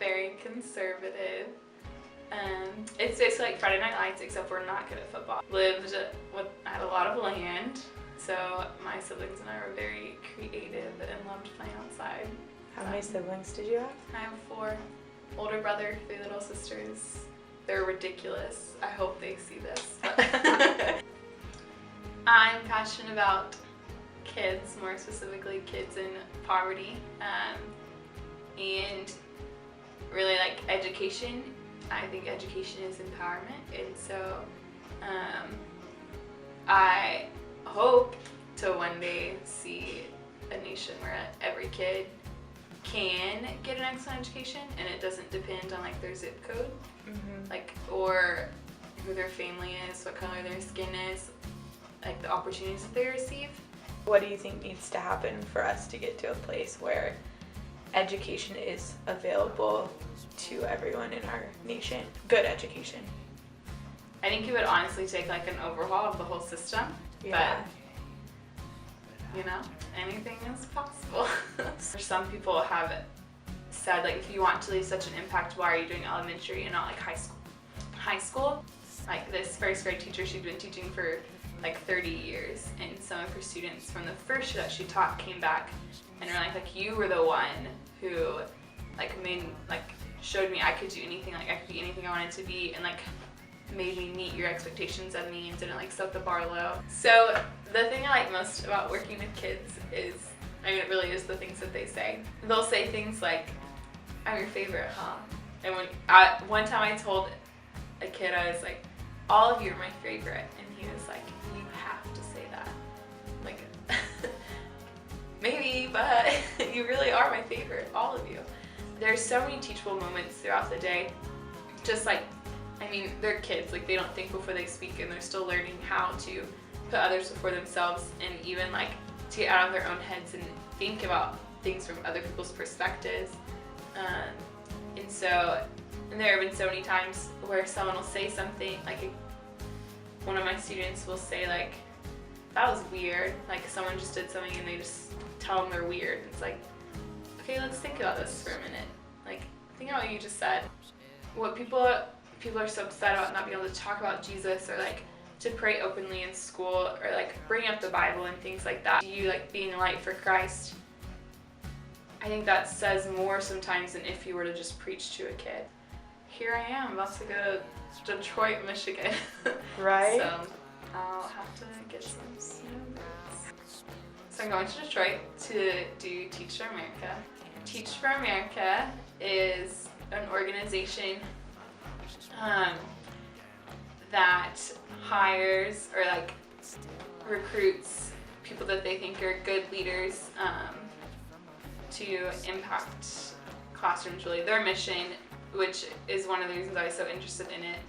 very conservative. It's basically like Friday Night Lights, except we're not good at football. Had a lot of land, so my siblings and I were very creative and loved playing outside. How many siblings did you have? I have 4. Older brother, 3 little sisters. They're ridiculous. I hope they see this. I'm passionate about kids, more specifically kids in poverty, and really like education. I think education is empowerment, and so I hope to one day see a nation where every kid can get an excellent education and it doesn't depend on like their zip code, like, or who their family is, what color their skin is, like the opportunities that they receive. What do you think needs to happen for us to get to a place where education is available to everyone in our nation? Good education. I think it would honestly take like an overhaul of the whole system, Yeah. but you know, anything is possible. Some people have said, like, if you want to leave such an impact, why are you doing elementary and not like high school? Like this first grade teacher, she'd been teaching for like 30 years, and some of her students from the first year that she taught came back and were like you were the one who showed me I could do anything, like I could be anything I wanted to be, and like made me meet your expectations of me and didn't like set the bar low. So the thing I like most about working with kids is, I mean, it really is the things that they say. They'll say things like, I'm your favorite, huh? And one time I told a kid, I was like, all of you are my favorite, and he was like, you have to say that. Like, maybe, but you really are my favorite, all of you. There's so many teachable moments throughout the day. Just like, I mean, they're kids, like they don't think before they speak, and they're still learning how to put others before themselves, and even like to get out of their own heads and think about things from other people's perspectives. And there have been so many times where someone will say something, like one of my students will say like, that was weird, like someone just did something and they just tell them they're weird. It's like, okay, let's think about this for a minute. Like, think about what you just said. What people are so upset about not being able to talk about Jesus, or like to pray openly in school, or like bring up the Bible and things like that. You like being a light for Christ. I think that says more sometimes than if you were to just preach to a kid. Here I am about to go to Detroit, Michigan. Right. So I'll have to get some snowbirds. So I'm going to Detroit to do Teach for America. Teach for America is an organization that hires or like recruits people that they think are good leaders to impact classrooms. Really, their mission, which is one of the reasons I was so interested in it,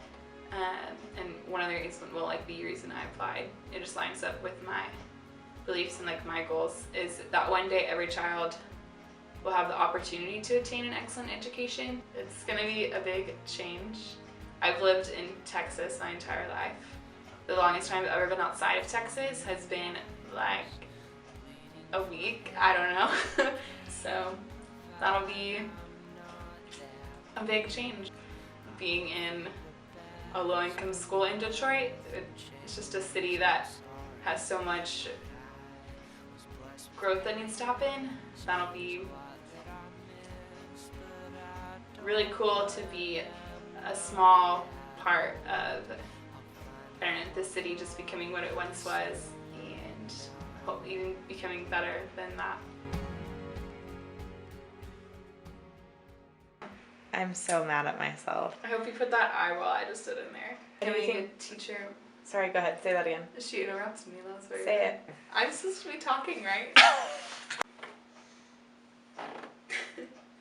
and one of the reasons, well, like the reason I applied, it just lines up with my beliefs and like my goals, is that one day every child will have the opportunity to attain an excellent education. It's gonna be a big change. I've lived in Texas my entire life. The longest time I've ever been outside of Texas has been like a week, I don't know. So that'll be a big change. Being in a low-income school in Detroit, it's just a city that has so much growth that needs to happen. That'll be really cool to be a small part of, I don't know, the city just becoming what it once was, and hopefully even becoming better than that. I'm so mad at myself. I hope you put that eye roll I just did in there. What do you Being think? a teacher. Sorry, go ahead. Say that again. She interrupts me. That was very Say rude. it. I'm supposed to be talking, right?